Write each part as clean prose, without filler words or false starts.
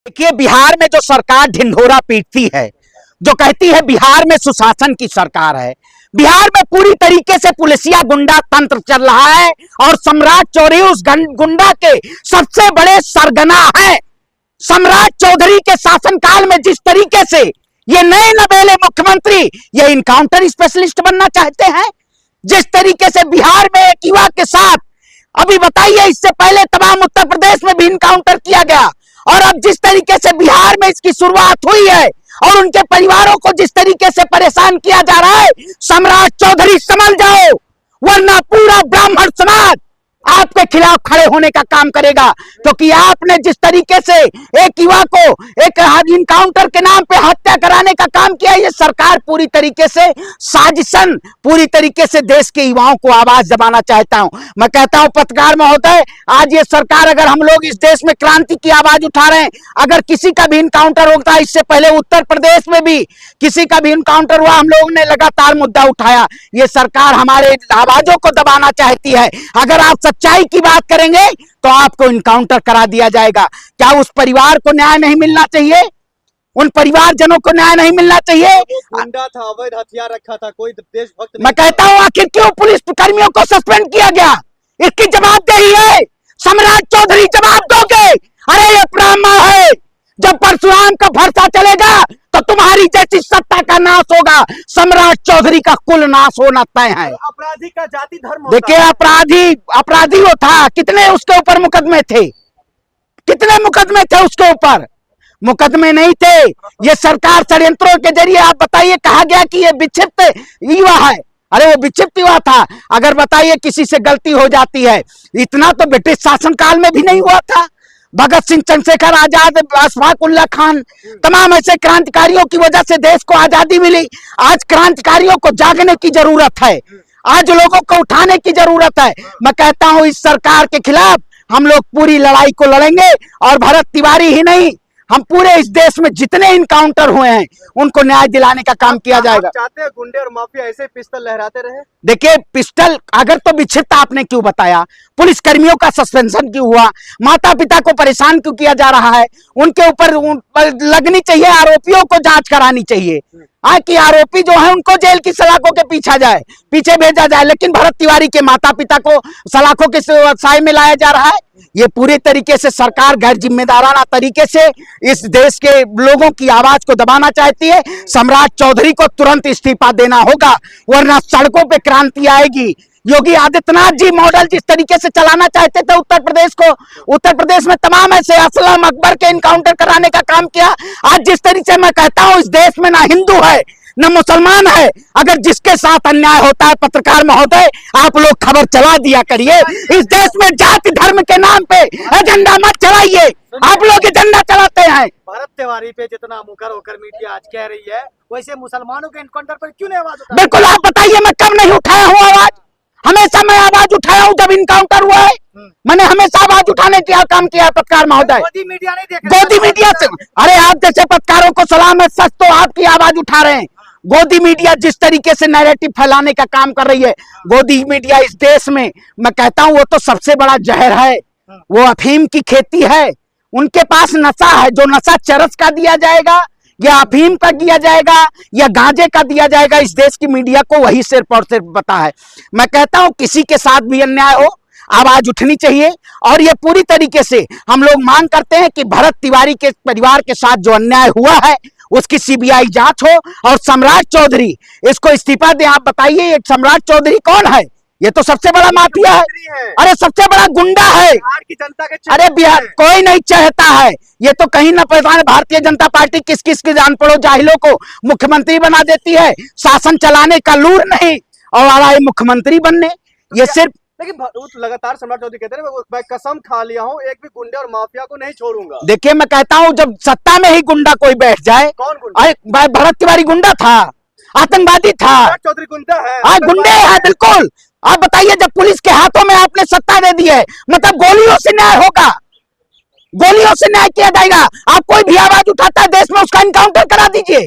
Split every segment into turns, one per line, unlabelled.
देखिए, बिहार में जो सरकार ढिंढोरा पीटती है, जो कहती है बिहार में सुशासन की सरकार है, बिहार में पूरी तरीके से पुलिसिया गुंडा तंत्र चल रहा है और सम्राट चौधरी उस गुंडा के सबसे बड़े सरगना है। सम्राट चौधरी के शासनकाल में जिस तरीके से ये नए नवेले मुख्यमंत्री ये इनकाउंटर स्पेशलिस्ट बनना चाहते हैं, जिस तरीके से बिहार में एक युवा के साथ, अभी बताइए, इससे पहले तमाम उत्तर प्रदेश में भी इनकाउंटर किया गया और अब जिस तरीके से बिहार में इसकी शुरुआत हुई है और उनके परिवारों को जिस तरीके से परेशान किया जा रहा है, सम्राट चौधरी समझ जाओ, वरना पूरा ब्राह्मण समाज आपके खिलाफ खड़े होने का काम करेगा। क्योंकि आपने जिस तरीके से एक युवा को एक इनकाउंटर के नाम पे हत्या कराने का काम किया, ये सरकार पूरी तरीके से साजिशन, पूरी तरीके से देश के युवाओं को आवाज दबाना चाहता हूं। मैं कहता हूं पत्रकार महोदय, आज ये सरकार, अगर हम लोग इस देश में क्रांति की आवाज उठा रहे हैं, अगर किसी का भी इनकाउंटर होता है, इससे पहले उत्तर प्रदेश में भी किसी का भी इनकाउंटर हुआ, हम लोगों ने लगातार मुद्दा उठाया। ये सरकार हमारे आवाजों को दबाना चाहती है। अगर आप सच्चाई की बात करेंगे तो आपको इनकाउंटर करा दिया जाएगा। क्या उस परिवार को न्याय नहीं मिलना चाहिए? उन परिवारजनों को न्याय नहीं मिलना चाहिए?
गुंडा था, अवैध हथियार रखा था, कोई देशभक्त।
मैं कहता हूं आखिर क्यों पुलिस कर्मियों को सस्पेंड किया गया? इसकी जवाबदेही है सम्राट चौधरी, जवाब दोगे? अरे ये ब्राह्मण है, जब परशुराम का भरसा चलेगा तो तुम्हारी जैसी सत्ता का नाश होगा। सम्राट चौधरी का कुल नाश होना तय है।
अपराधी का जाति धर्म,
देखिए, अपराधी वो था। कितने उसके ऊपर मुकदमे थे? कितने मुकदमे थे उसके ऊपर? मुकदमे नहीं थे। ये सरकार षड्यंत्रों के जरिए, आप बताइए, कहा गया कि ये विक्षिप्त युवा है। अरे वो विक्षिप्त युवा था। अगर बताइए किसी से गलती हो जाती है, इतना तो ब्रिटिश शासनकाल में भी नहीं हुआ था। भगत सिंह, चंद्रशेखर आजाद, अशफाक उल्लाह खान, तमाम ऐसे क्रांतिकारियों की वजह से देश को आजादी मिली। आज क्रांतिकारियों को जागने की जरूरत है, आज लोगों को उठाने की जरूरत है। मैं कहता हूं इस सरकार के खिलाफ हम लोग पूरी लड़ाई को लड़ेंगे और भरत तिवारी ही नहीं, हम पूरे इस देश में जितने इनकाउंटर हुए हैं उनको न्याय दिलाने का काम किया जाएगा।
चाहते हैं गुंडे और माफिया ऐसे पिस्टल लहराते रहे?
देखिए, पिस्टल अगर तो विक्षिप्त आपने क्यों बताया? पुलिस कर्मियों का सस्पेंशन क्यों हुआ? माता पिता को परेशान क्यों किया जा रहा है? उनके ऊपर लगनी चाहिए, आरोपियों को जांच करानी चाहिए। कि आरोपी जो है उनको जेल की सलाखों के पीछे भेजा जाए, लेकिन भरत तिवारी के माता पिता को सलाखों के साए में लाया जा रहा है। ये पूरे तरीके से सरकार गैर जिम्मेदाराना तरीके से इस देश के लोगों की आवाज को दबाना चाहती है। सम्राट चौधरी को तुरंत इस्तीफा देना होगा, वरना सड़कों पे क्रांति आएगी। योगी आदित्यनाथ जी मॉडल जिस तरीके से चलाना चाहते थे उत्तर प्रदेश को, उत्तर प्रदेश में तमाम ऐसे असलम अकबर के इनकाउंटर कराने का काम किया। आज जिस तरीके से मैं कहता हूं, इस देश में ना हिंदू है न मुसलमान है। अगर जिसके साथ अन्याय होता है, पत्रकार महोदय, आप लोग खबर चला दिया करिए। इस देश में जाति धर्म के नाम पे एजेंडा मत चलाइए। आप लोग एजेंडा चलाते हैं।
भरत तिवारी पे जितना मुखर होकर मीडिया आज कह रही है, वैसे मुसलमानों के इनकाउंटर पर क्यों नहीं आवाज उठाई?
बिल्कुल, आप बताइए, मैं कब नहीं उठाया हूँ आवाज? हमेशा मैं आवाज उठाया हूँ जब इनकाउंटर हुआ है। मैंने हमेशा आवाज उठाने का काम किया है। पत्रकार महोदय,
गोदी मीडिया नहीं देख रहा?
गोदी मीडिया से, अरे आप जैसे पत्रकारों को सलाम है, सच तो आपकी आवाज उठा रहे हैं। गोदी मीडिया जिस तरीके से नैरेटिव फैलाने का काम कर रही है, गोदी मीडिया इस देश में, मैं कहता हूं वो तो सबसे बड़ा जहर है। वो अफीम की खेती है, उनके पास नशा है। जो नशा चरस का दिया जाएगा या अफीम का दिया जाएगा या गांजे का दिया जाएगा, इस देश की मीडिया को वही सिर्फ और सिर्फ पता है। मैं कहता हूं किसी के साथ भी अन्याय हो, आवाज उठनी चाहिए। और ये पूरी तरीके से हम लोग मांग करते हैं कि भरत तिवारी के परिवार के साथ जो अन्याय हुआ है उसकी सीबीआई जांच हो और सम्राट चौधरी इसको इस्तीफा दे। आप बताइए, ये सम्राट चौधरी कौन है? ये तो सबसे बड़ा माफिया है। अरे सबसे बड़ा गुंडा है।
बिहार की जनता के,
अरे बिहार कोई नहीं चाहता है। ये तो कहीं ना पहचान, भारतीय जनता पार्टी किस किस के जान पड़ो जाहिलों को मुख्यमंत्री बना देती है। शासन चलाने का लूर नहीं और आ रहा है मुख्यमंत्री बनने। ये सिर्फ,
लेकिन लगातार सम्राट चौधरी कहते हैं मैं कसम खा लिया हूं, एक भी गुंडे और माफिया को नहीं छोड़ूंगा।
देखिए, मैं कहता हूं जब सत्ता में ही गुंडा कोई बैठ जाए।
कौन गुंडा?
अरे भरत तिवारी गुंडा था, आतंकवादी था।
चौधरी गुंडा है?
हाँ, गुंडे है बिल्कुल। आप बताइए, जब पुलिस के हाथों में आपने सत्ता दे दी है, मतलब गोलियों से न्याय होगा, गोलियों से न्याय किया जाएगा। आप कोई भी आवाज उठाता है देश में, उसका इनकाउंटर करा दीजिए।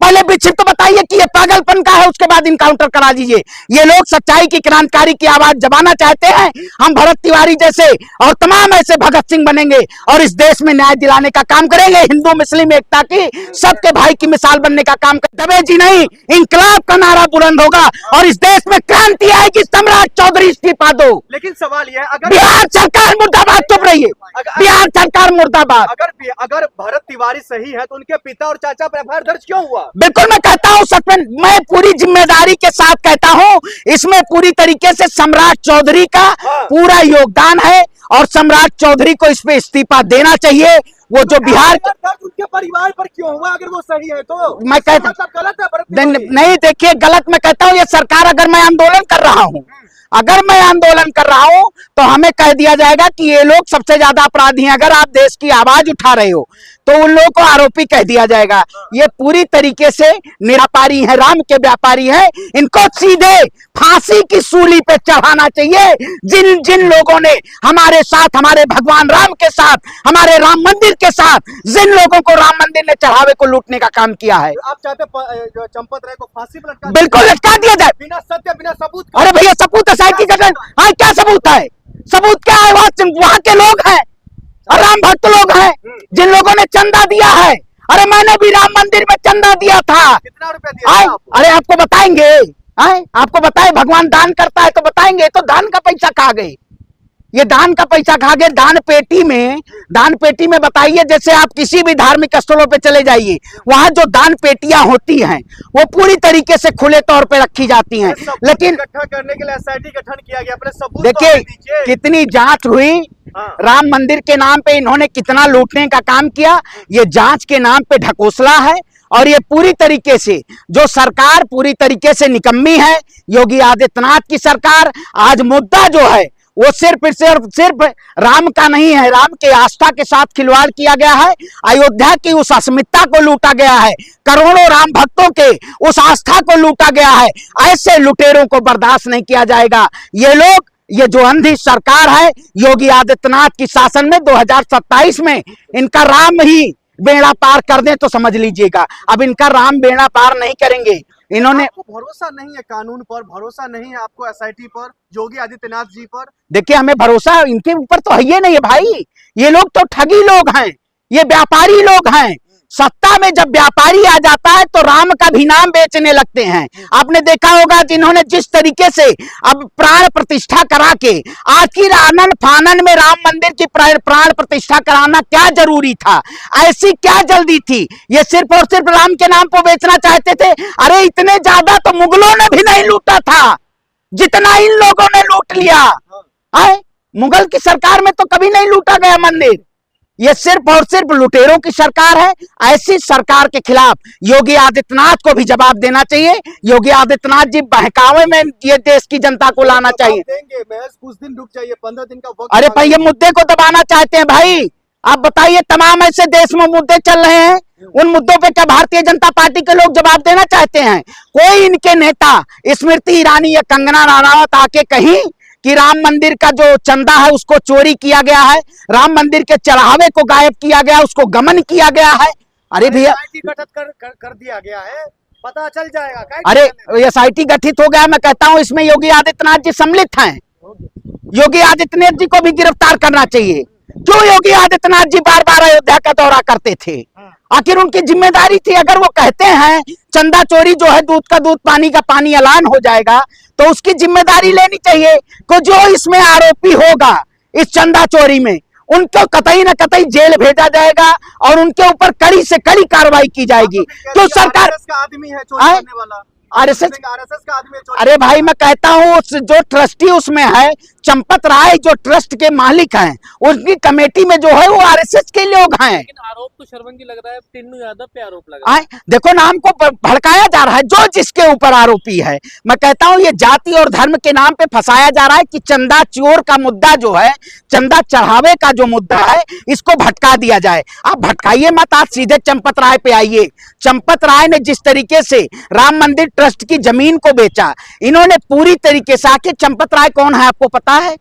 पहले विक्षिप्त बताइए कि ये पागलपन का है, उसके बाद इनकाउंटर करा दीजिए। ये लोग सच्चाई की, क्रांतिकारी की आवाज दबाना चाहते हैं। हम भरत तिवारी जैसे और तमाम ऐसे भगत सिंह बनेंगे और इस देश में न्याय दिलाने का काम करेंगे, हिंदू मुस्लिम एकता की, सबके भाई की मिसाल बनने का काम करेंगे। दबे जी नहीं, इंकलाब का नारा बुलंद होगा और इस देश में क्रांति आएगी। सम्राट चौधरी इस्तीफा दो।
लेकिन सवाल यह है, अगर
बिहार सरकार मुर्दाबाद, चुप रहिए, बिहार सरकार मुर्दाबाद।
अगर भरत तिवारी सही है तो उनके पिता और चाचा पर एफआईआर दर्ज क्यों हुआ?
बिल्कुल मैं कहता हूं सस्पेंड, मैं पूरी जिम्मेदारी के साथ कहता हूं, इसमें पूरी तरीके से सम्राट चौधरी का पूरा योगदान है और सम्राट चौधरी को इस पे इस्तीफा देना चाहिए। वो जो बिहार
उनके परिवार पर क्यों हुआ अगर वो सही है तो?
मैं कहता
मतलब गलत है भरत तिवारी?
नहीं, देखिए गलत मैं कहता हूं, ये सरकार, अगर मैं आंदोलन कर रहा हूं, अगर मैं आंदोलन कर रहा हूं तो हमें कह दिया जाएगा कि ये लोग सबसे ज्यादा अपराधी हैं। अगर आप देश की आवाज उठा रहे हो तो उन लोगों को आरोपी कह दिया जाएगा। ये पूरी तरीके से निरापारी है, राम के व्यापारी है। इनको सीधे फांसी की सूली पे चढ़ाना चाहिए। जिन जिन लोगों ने हमारे साथ, हमारे भगवान राम के साथ, हमारे राम मंदिर के साथ, जिन लोगों को राम मंदिर ने चढ़ावे को लूटने का काम किया है,
आप चाहते चंपत राय को फांसी पर लटका?
बिल्कुल लटका दिया जाए,
बिना सत्य, बिना सबूत।
अरे भैया सबूत है, साइड की गठन, हाँ क्या सबूत है? सबूत क्या है? वहां के लोग हैं, राम भक्त लोग हैं, जिन लोगों ने चंदा दिया है। अरे मैंने भी राम मंदिर में चंदा दिया था।
कितना रुपया दिया था आपको?
अरे आपको बताएंगे, आपको बताए, भगवान दान करता है तो बताएंगे। तो दान का पैसा खा गए, ये दान का पैसा खा गए। दान पेटी में बताइए, जैसे आप किसी भी धार्मिक स्थलों पे चले जाइए, वहां जो दान पेटियां होती हैं वो पूरी तरीके से खुले तौर पे रखी जाती हैं। लेकिन
इकट्ठा करने के लिए एसआईटी गठन किया गया, अपने सबूत
देखिए
दीजिए।
कितनी जांच हुई, राम मंदिर के नाम पे इन्होंने कितना लूटने का काम किया। ये जांच के नाम पे ढकोसला है और ये पूरी तरीके से जो सरकार पूरी तरीके से निकम्मी है, योगी आदित्यनाथ की सरकार। आज मुद्दा जो है वो सिर्फ राम का नहीं है, राम के आस्था के साथ खिलवाड़ किया गया है। अयोध्या की उस अस्मिता को लूटा गया है, करोड़ों राम भक्तों के उस आस्था को लूटा गया है। ऐसे लुटेरों को बर्दाश्त नहीं किया जाएगा। ये लोग, ये जो अंधी सरकार है योगी आदित्यनाथ की शासन में 2027 में इनका राम ही बेड़ा पार कर दे तो समझ लीजिएगा, अब इनका राम बेड़ा पार नहीं करेंगे। इन्होंने,
आपको भरोसा नहीं है कानून पर, भरोसा नहीं है आपको एसआईटी पर, योगी आदित्यनाथ जी पर?
देखिए हमें भरोसा इनके ऊपर तो है ही नहीं है भाई। ये लोग तो ठगी लोग हैं, ये व्यापारी लोग हैं। सत्ता में जब व्यापारी आ जाता है तो राम का भी नाम बेचने लगते हैं। आपने देखा होगा जिन्होंने जिस तरीके से अब प्राण प्रतिष्ठा करा के, आखिर आनन फानन में राम मंदिर की प्राण प्रतिष्ठा कराना क्या जरूरी था? ऐसी क्या जल्दी थी? ये सिर्फ और सिर्फ राम के नाम को बेचना चाहते थे। अरे इतने ज्यादा तो मुगलों ने भी नहीं लूटा था जितना इन लोगों ने लूट लिया है। मुगल की सरकार में तो कभी नहीं लूटा गया मंदिर। ये सिर्फ और सिर्फ लुटेरों की सरकार है। ऐसी सरकार के खिलाफ योगी आदित्यनाथ को भी जवाब देना चाहिए। योगी आदित्यनाथ जी बहकावे में ये देश की जनता को लाना चाहिए।
देंगे महज कुछ दिन रुक जाइए, 15 दिन का वक्त।
अरे भाई ये मुद्दे को दबाना चाहते हैं भाई। आप बताइए, तमाम ऐसे देश में मुद्दे चल रहे हैं, उन मुद्दों पे क्या भारतीय जनता पार्टी के लोग जवाब देना चाहते हैं? कोई इनके नेता स्मृति ईरानी या कंगना रनावत आके कहीं कि राम मंदिर का जो चंदा है उसको चोरी किया गया है, राम मंदिर के चढ़ावे को गायब किया गया, उसको गमन किया गया है। अरे भैया
गठित कर दिया गया है, पता चल जाएगा।
अरे एसआईटी गठित हो गया, मैं कहता हूं इसमें योगी आदित्यनाथ जी सम्मिलित हैं। योगी आदित्यनाथ जी को भी गिरफ्तार करना चाहिए। क्यों योगी आदित्यनाथ जी बार बार अयोध्या का दौरा करते थे? आखिर उनकी जिम्मेदारी थी। अगर वो कहते हैं चंदा चोरी जो है दूध का दूध पानी का पानी ऐलान हो जाएगा, तो उसकी जिम्मेदारी लेनी चाहिए कि जो इसमें आरोपी होगा इस चंदा चोरी में, उनको कतई न कतई जेल भेजा जाएगा और उनके ऊपर कड़ी से कड़ी कार्रवाई की जाएगी। तो सरकार
का आदमी है चोरी करने वाला,
आरएसएस
का आदमी है।
अरे भाई मैं कहता हूँ जो ट्रस्टी उसमें है, चंपत राय जो ट्रस्ट के मालिक हैं, उनकी कमेटी में जो है वो आरएसएस के लोग हैं।
लेकिन आरोप तो शर्मंगी लग रहा है, टिन्नू यादव पे आरोप लग रहा है।
देखो नाम को भड़काया जा रहा है, जो जिसके ऊपर आरोपी है। मैं कहता हूँ ये जाति और धर्म के नाम पे फंसाया जा रहा है कि चंदा चोर का मुद्दा जो है, चंदा चढ़ावे का जो मुद्दा है, इसको भटका दिया जाए। आप भटकाइए मत, आप सीधे चंपत राय पे आइए। चंपत राय ने जिस तरीके से राम मंदिर ट्रस्ट की जमीन को बेचा, इन्होंने पूरी तरीके से, आके चंपत राय कौन है आपको पता है?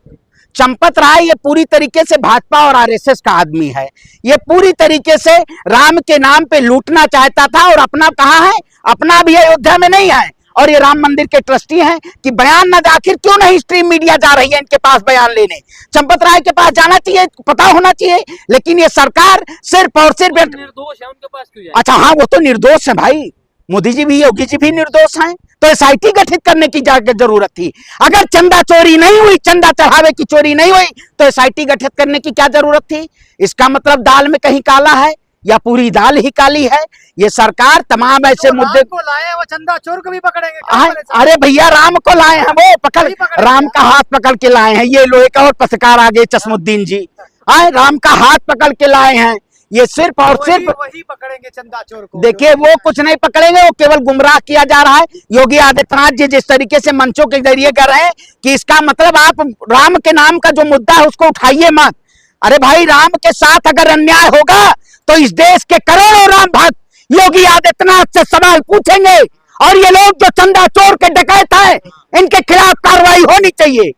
चंपत राय ये पूरी तरीके से भाजपा और आरएसएस का आदमी है। ये पूरी तरीके से राम के नाम पे लूटना चाहता था और अपना कहाँ है, अपना भी अयोध्या में नहीं है और ये राम मंदिर के ट्रस्टी हैं कि बयान न, आखिर क्यों नहीं स्ट्रीम मीडिया जा रही है इनके पास बयान लेने? चंपत राय के पास जाना चाहिए, पता होना चाहिए, लेकिन ये सरकार सिर्फ और सिर्फ
निर्दोष है, उनके पास क्यों जाए?
अच्छा हाँ, वो तो निर्दोष है भाई, मोदी जी भी योगी जी भी निर्दोष हैं, तो एसआईटी गठित करने की जरूरत थी। अगर चंदा चोरी नहीं हुई, चंदा चढ़ावे की चोरी नहीं हुई, तो एसआईटी गठित करने की क्या जरूरत थी? इसका मतलब दाल में कहीं काला है या पूरी दाल ही काली है। ये सरकार तमाम ऐसे मुद्दे
को लाए, वो चंदा चोर को भी पकड़ेंगे।
अरे भैया, राम को लाए हैं, वो पकड़ राम का हाथ पकड़ के लाए हैं। ये लोहे का और पत्रकार आगे चश्मुद्दीन जी आए, राम का हाथ पकड़ के लाए हैं। ये सिर्फ और सिर्फ
वही पकड़ेंगे चंदा चोर को।
देखिए, वो कुछ नहीं पकड़ेंगे, वो केवल गुमराह किया जा रहा है। योगी आदित्यनाथ जी जिस तरीके से मंचों के जरिए कर रहे हैं कि इसका मतलब आप राम के नाम का जो मुद्दा है उसको उठाइए मत। अरे भाई, राम के साथ अगर अन्याय होगा तो इस देश के करोड़ों राम भक्त योगी आदित्यनाथ से सवाल पूछेंगे और ये लोग जो चंदा चोर के डकैत हैं, इनके खिलाफ कार्रवाई होनी चाहिए।